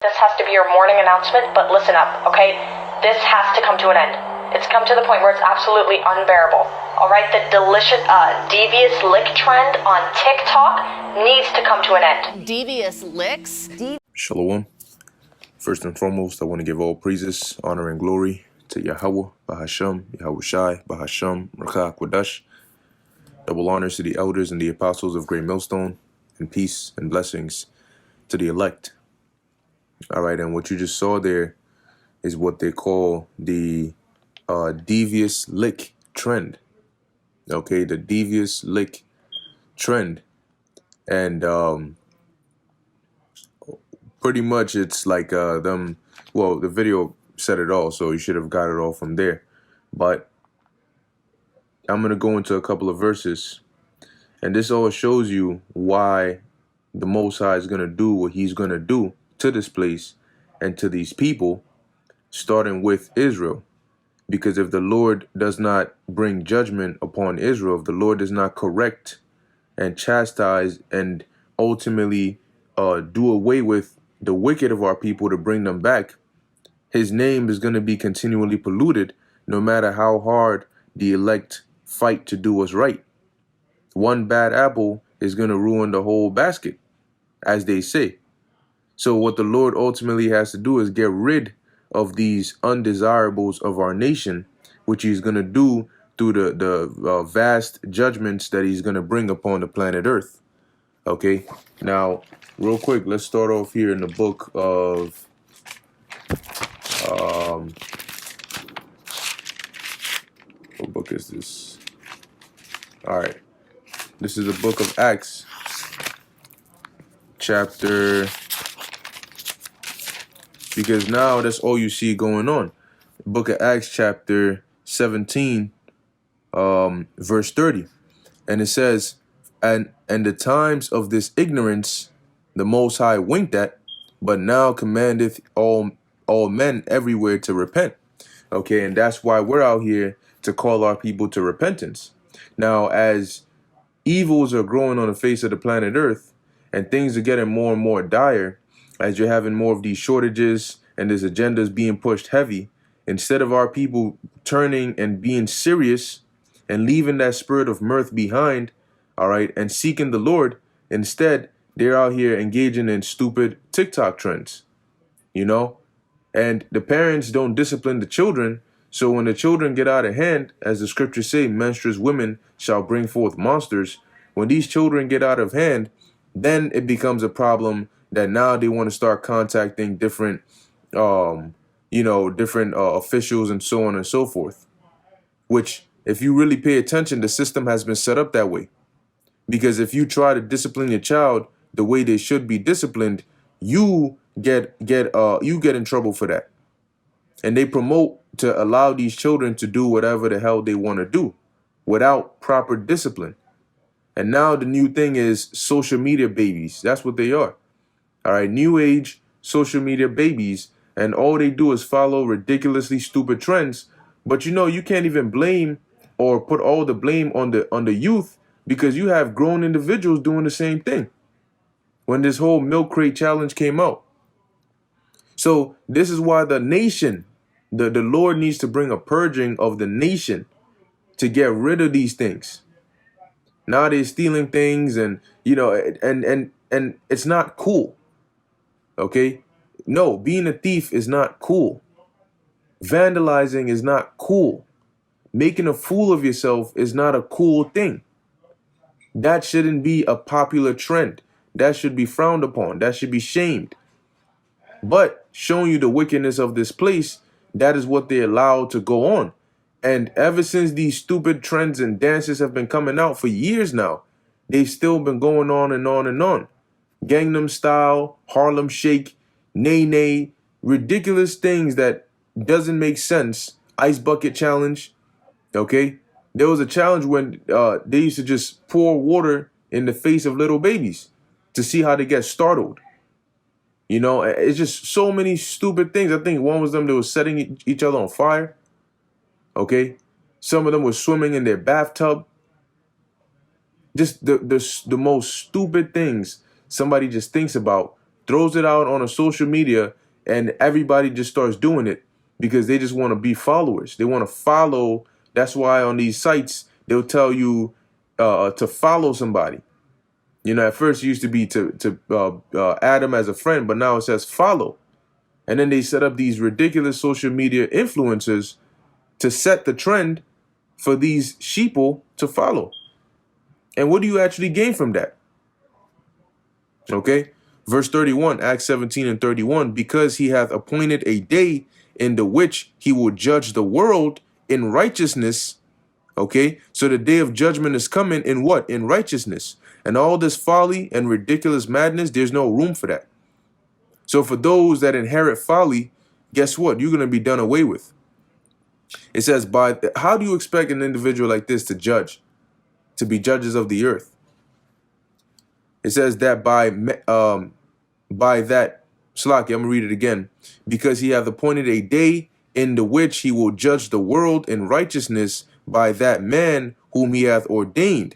This has to be your morning announcement, but listen up, okay? This has to come to an end. It's come to the point where it's absolutely unbearable. Alright, the delicious, devious lick trend on TikTok needs to come to an end. Devious licks? Shalom. First and foremost, I want to give all praises, honor, and glory to Yahweh, Bahasham, Yahweh Shai, Bahasham, Rakha Kwadash. Double honors to the elders and the apostles of Great Millstone, and peace and blessings to the elect. All right, and what you just saw there is what they call the devious lick trend. Okay, the devious lick trend. And pretty much it's like them, well, the video said it all, so you should have got it all from there. But I'm going to go into a couple of verses, and this all shows you why the Most High is going to do what he's going to do to this place and to these people, starting with Israel. Because if the Lord does not bring judgment upon Israel, if the Lord does not correct and chastise and ultimately do away with the wicked of our people to bring them back, his name is going to be continually polluted no matter how hard the elect fight to do what's right. One bad apple is going to ruin the whole basket, as they say. So what the Lord ultimately has to do is get rid of these undesirables of our nation, which he's going to do through the vast judgments that he's going to bring upon the planet Earth. Okay, now real quick, let's start off here in the book of what book is this? All right, this is the book of Acts, chapter, because now that's all you see going on. Book of Acts, chapter 17, verse 30. And it says, and the times of this ignorance the Most High winked at, but now commandeth all men everywhere to repent. Okay, and that's why we're out here to call our people to repentance. Now, as evils are growing on the face of the planet Earth, and things are getting more and more dire, as you're having more of these shortages and there's agendas being pushed heavy, instead of our people turning and being serious and leaving that spirit of mirth behind, all right, and seeking the Lord, instead, they're out here engaging in stupid TikTok trends, you know? And the parents don't discipline the children, so when the children get out of hand, as the scriptures say, menstruous women shall bring forth monsters. When these children get out of hand, then it becomes a problem that now they want to start contacting different, different officials and so on and so forth. Which, if you really pay attention, the system has been set up that way. Because if you try to discipline your child the way they should be disciplined, you get in trouble for that. And they promote to allow these children to do whatever the hell they want to do without proper discipline. And now the new thing is social media babies. That's what they are. All right, new age social media babies. And all they do is follow ridiculously stupid trends. But you know, you can't even blame or put all the blame on the youth, because you have grown individuals doing the same thing. When this whole milk crate challenge came out. So this is why the nation, the Lord needs to bring a purging of the nation to get rid of these things. Now they're stealing things, and you know, and it's not cool. Okay? No, being a thief is not cool. Vandalizing is not cool. Making a fool of yourself is not a cool thing. That shouldn't be a popular trend. That should be frowned upon. That should be shamed. But showing you the wickedness of this place, that is what they allow to go on. And ever since these stupid trends and dances have been coming out for years now, they've still been going on and on and on. Gangnam Style, Harlem Shake, Nay Nay, ridiculous things that doesn't make sense. Ice Bucket Challenge, okay? There was a challenge when they used to just pour water in the face of little babies to see how they get startled. You know, it's just so many stupid things. I think one was them that was setting each other on fire. Okay. Some of them were swimming in their bathtub. Just the most stupid things somebody just thinks about throws it out on a social media, and everybody just starts doing it because they just want to be followers. They want to follow. That's why on these sites they'll tell you to follow somebody. You know, at first it used to be to add them as a friend, but now it says follow. And then they set up these ridiculous social media influencers to set the trend for these sheeple to follow. And what do you actually gain from that? Okay. Verse 31, Acts 17 and 31, because he hath appointed a day in the which he will judge the world in righteousness. Okay. So the day of judgment is coming in what? In righteousness. And all this folly and ridiculous madness, there's no room for that. So for those that inherit folly, guess what? You're going to be done away with. It says, how do you expect an individual like this to judge, to be judges of the earth? It says that by that, Slaki, I'm going to read it again. Because he hath appointed a day in the which he will judge the world in righteousness by that man whom he hath ordained,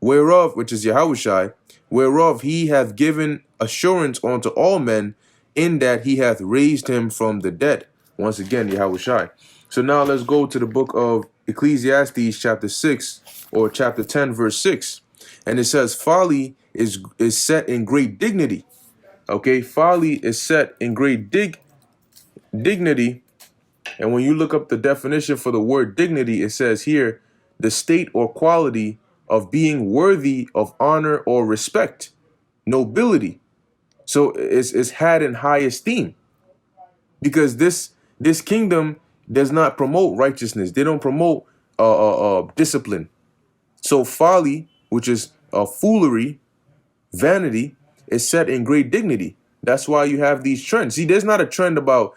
whereof, which is Yahushai, whereof he hath given assurance unto all men, in that he hath raised him from the dead. Once again, Yahushai. So now let's go to the book of Ecclesiastes chapter 6 or chapter 10 verse 6. And it says folly is set in great dignity. Okay, folly is set in great dignity. And when you look up the definition for the word dignity, it says here, the state or quality of being worthy of honor or respect, nobility. So it's had in high esteem, because this kingdom does not promote righteousness. They don't promote discipline. So folly, which is foolery, vanity, is set in great dignity. That's why you have these trends. See, there's not a trend about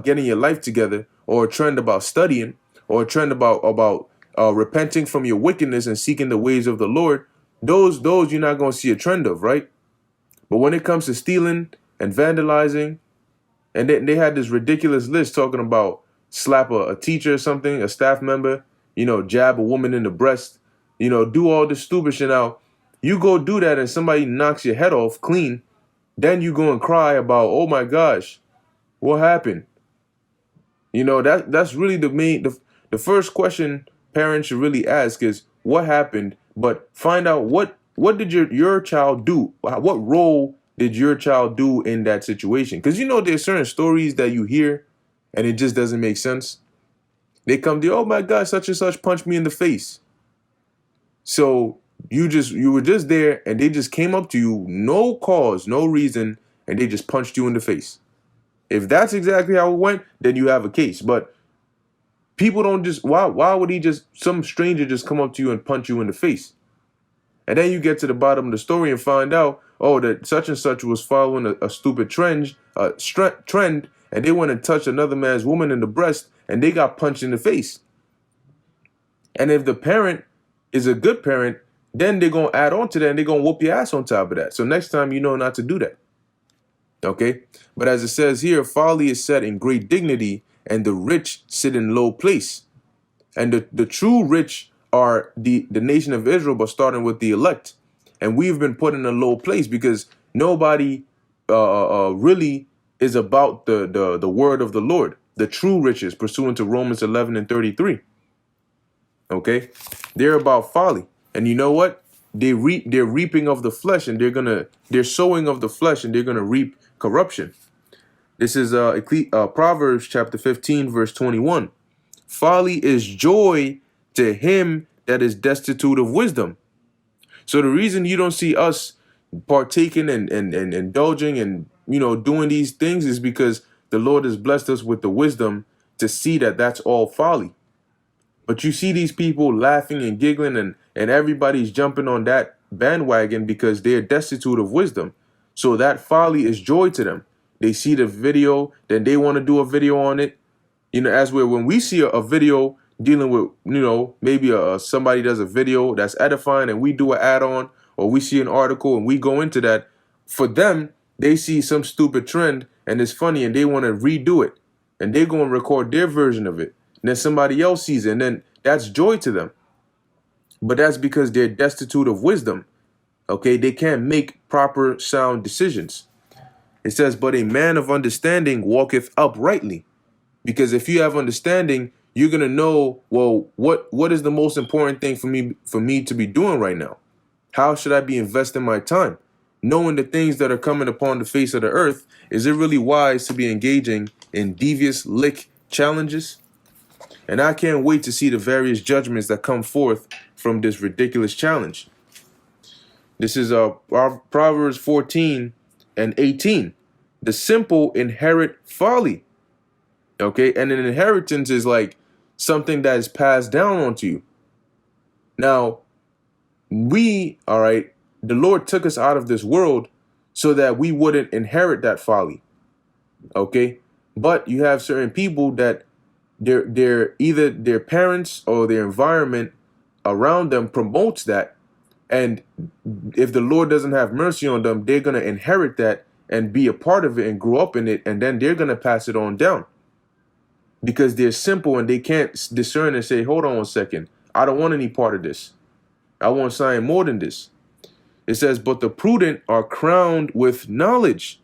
getting your life together, or a trend about studying, or a trend about repenting from your wickedness and seeking the ways of the Lord. Those you're not going to see a trend of, right? But when it comes to stealing and vandalizing, and they had this ridiculous list talking about slap a teacher or something, a staff member, jab a woman in the breast, do all this stupid shit. Now, you go do that and somebody knocks your head off clean, then you go and cry about, oh my gosh, what happened? That's really the first question parents should really ask is what happened, but find out what did your child do? What role did your child do in that situation? Because there's certain stories that you hear and it just doesn't make sense. They come to you, oh my God, such and such punched me in the face. So you were just there and they just came up to you, no cause, no reason, and they just punched you in the face. If that's exactly how it went, then you have a case. But people don't just, why would some stranger just come up to you and punch you in the face? And then you get to the bottom of the story and find out, oh, that such and such was following a stupid trend, and they went and touched another man's woman in the breast, and they got punched in the face. And if the parent is a good parent, then they're going to add on to that, and they're going to whoop your ass on top of that. So next time, not to do that. Okay? But as it says here, folly is set in great dignity, and the rich sit in low place. And the true rich are the nation of Israel, but starting with the elect. And we've been put in a low place because nobody really is about the word of the Lord, the true riches, pursuant to Romans 11 and 33. Okay? They're about folly. And you know what? They're reaping of the flesh, and they're sowing of the flesh, and they're gonna reap corruption. This is Proverbs chapter 15, verse 21. Folly is joy to him that is destitute of wisdom. So the reason you don't see us partaking and indulging and doing these things is because the Lord has blessed us with the wisdom to see that that's all folly. But you see these people laughing and giggling, and everybody's jumping on that bandwagon because they're destitute of wisdom. So that folly is joy to them. They see the video, then they want to do a video on it. When we see a video dealing with, maybe somebody does a video that's edifying and we do an add-on, or we see an article and we go into that, for them, they see some stupid trend and it's funny and they want to redo it. And they go and record their version of it. And then somebody else sees it, and then that's joy to them. But that's because they're destitute of wisdom. Okay, they can't make proper sound decisions. It says, but a man of understanding walketh uprightly. Because if you have understanding, you're going to know, well, what is the most important thing for me to be doing right now? How should I be investing my time? Knowing the things that are coming upon the face of the earth, is it really wise to be engaging in devious lick challenges? And I can't wait to see the various judgments that come forth from this ridiculous challenge. This is our Proverbs 14 and 18. The simple inherit folly. Okay, and an inheritance is like something that is passed down onto you. Now, all right, the Lord took us out of this world so that we wouldn't inherit that folly. Okay, but you have certain people that they're either their parents or their environment around them promotes that, and if the Lord doesn't have mercy on them, they're gonna inherit that and be a part of it and grow up in it, and then they're gonna pass it on down. Because they're simple and they can't discern and say, hold on one second, I don't want any part of this. I want something more than this. It says, but the prudent are crowned with knowledge.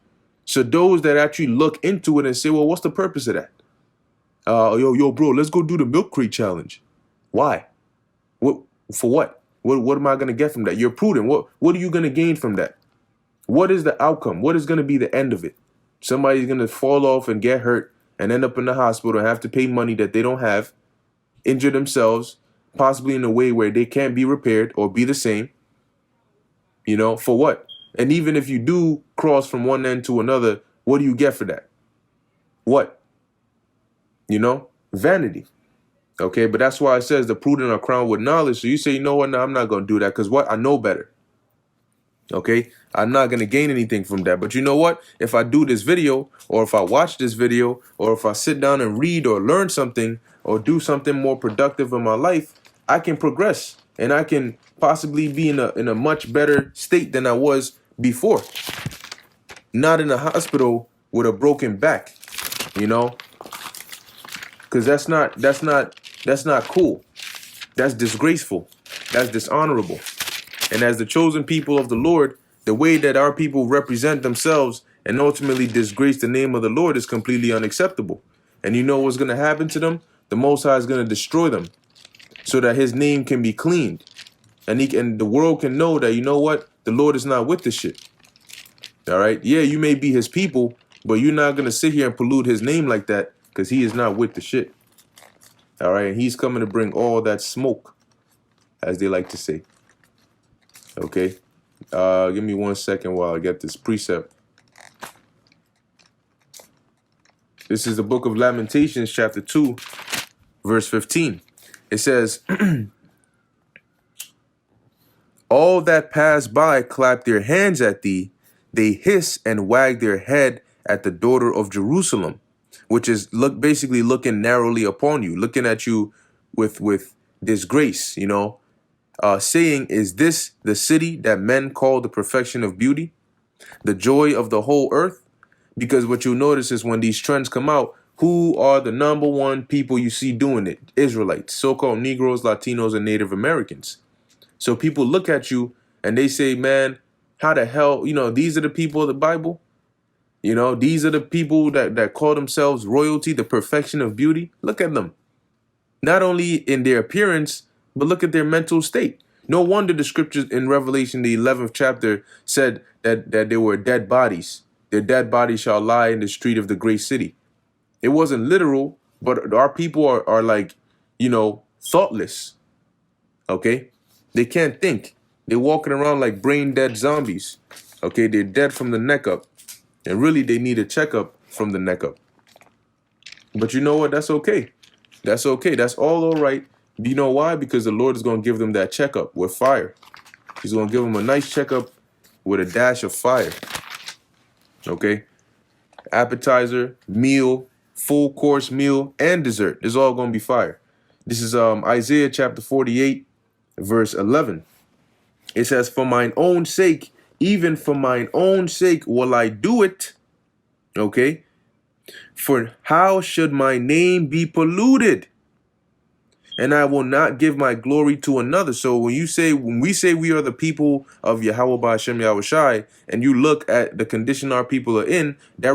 So those that actually look into it and say, well, what's the purpose of that? Yo, bro, let's go do the milk crate challenge. Why? What? For what? What am I going to get from that? You're prudent. What are you going to gain from that? What is the outcome? What is going to be the end of it? Somebody's going to fall off and get hurt and end up in the hospital and have to pay money that they don't have, injure themselves, possibly in a way where they can't be repaired or be the same. You know, for what? And even if you do cross from one end to another, what do you get for that? What? You know, vanity. Okay, but that's why it says the prudent are crowned with knowledge. So you say, you know what? No, I'm not going to do that because what? I know better. Okay, I'm not going to gain anything from that. But you know what? If I do this video, or if I watch this video, or if I sit down and read or learn something or do something more productive in my life, I can progress and I can possibly be in a much better state than I was before. Not in a hospital with a broken back, you know, because that's not cool. That's disgraceful. That's dishonorable. And as the chosen people of the Lord, the way that our people represent themselves and ultimately disgrace the name of the Lord is completely unacceptable. And you know what's going to happen to them? The Most High is going to destroy them so that his name can be cleaned. And the world can know that, you know what? The Lord is not with this shit. All right? Yeah, you may be his people, but you're not going to sit here and pollute his name like that because he is not with the shit. All right? And he's coming to bring all that smoke, as they like to say. Okay, give me 1 second while I get this precept. This is the book of Lamentations, chapter 2, verse 15. It says, all that pass by clap their hands at thee. They hiss and wag their head at the daughter of Jerusalem, which is basically looking narrowly upon you, looking at you with disgrace, you know. Saying, is this the city that men call the perfection of beauty, the joy of the whole earth? Because what you'll notice is when these trends come out, who are the number one people you see doing it? Israelites, so-called Negroes, Latinos, and Native Americans. So people look at you and they say, man, how the hell, you know, these are the people of the Bible. You know, these are the people that call themselves royalty, the perfection of beauty. Look at them. Not only in their appearance, but look at their mental state. No wonder the scriptures in Revelation, the 11th chapter, said that they were dead bodies. Their dead bodies shall lie in the street of the great city. It wasn't literal, but our people are like, you know, thoughtless. Okay? They can't think. They're walking around like brain dead zombies. Okay? They're dead from the neck up. And really, they need a checkup from the neck up. But you know what? That's okay. That's okay. That's all right. Do you know why? Because the Lord is going to give them that checkup with fire. He's going to give them a nice checkup with a dash of fire. Okay? Appetizer, meal, full course meal, and dessert. It's all going to be fire. This is Isaiah chapter 48, verse 11. It says, for mine own sake, even for mine own sake will I do it. Okay? For how should my name be polluted? and I will not give my glory to another. So when we say we are the people of Yahweh Ba'Shem Yahweh Shai, and you look at the condition our people are in, that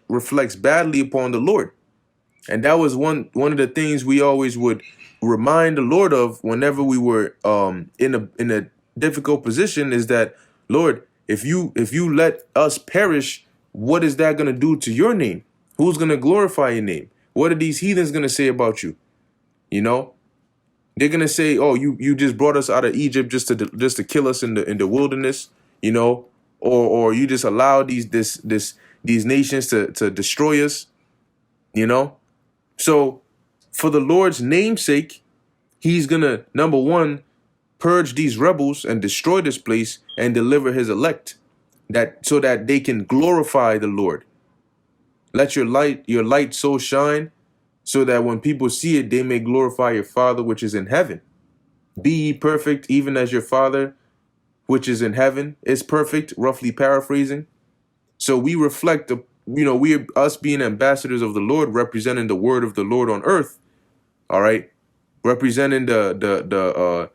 reflects badly upon the Lord. And that was one of the things we always would remind the Lord of whenever we were in a difficult position, is that, Lord, if you let us perish, what is that going to do to your name? Who's going to glorify your name? What are these heathens going to say about you? You know, they're going to say, oh, you just brought us out of Egypt just to kill us in the wilderness, you know, or you just allowed these nations to destroy us, you know. So for the Lord's namesake, he's going to, number one, purge these rebels and destroy this place and deliver his elect, so that they can glorify the Lord. Let your light so shine so that when people see it, they may glorify your Father which is in heaven. Be ye perfect, even as your Father which is in heaven is perfect, roughly paraphrasing. So we reflect we us being ambassadors of the Lord, representing the word of the Lord on earth. All right, representing the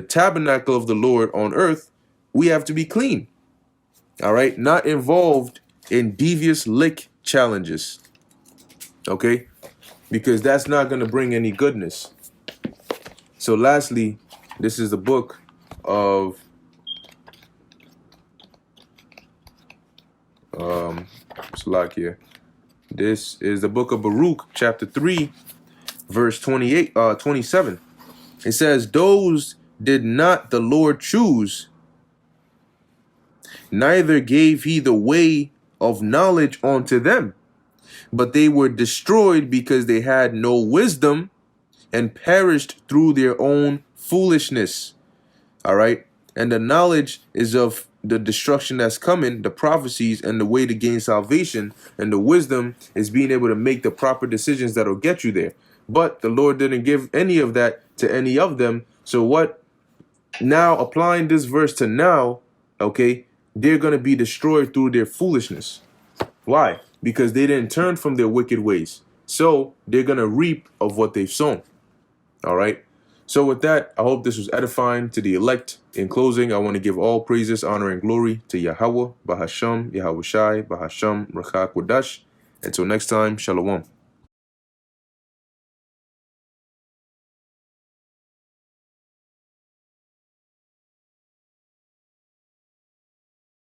tabernacle of the Lord on earth. We have to be clean. All right, not involved in devious lick challenges. Okay, because that's not going to bring any goodness. So lastly, this is the book of Slakia. This is the book of Baruch, chapter 3, verse 27. It says, those did not the Lord choose, neither gave he the way of knowledge unto them, but they were destroyed because they had no wisdom and perished through their own foolishness. All right. And the knowledge is of the destruction that's coming, the prophecies, and the way to gain salvation. And the wisdom is being able to make the proper decisions that'll get you there. But the Lord didn't give any of that to any of them. So what? Now, applying this verse to now, okay, they're going to be destroyed through their foolishness. Why? Because they didn't turn from their wicked ways. So they're going to reap of what they've sown. All right. So with that, I hope this was edifying to the elect. In closing, I want to give all praises, honor, and glory to Yahweh, Bahasham, Yahweh Shai, Bahasham, Rachak Wadash. Until next time, Shalom.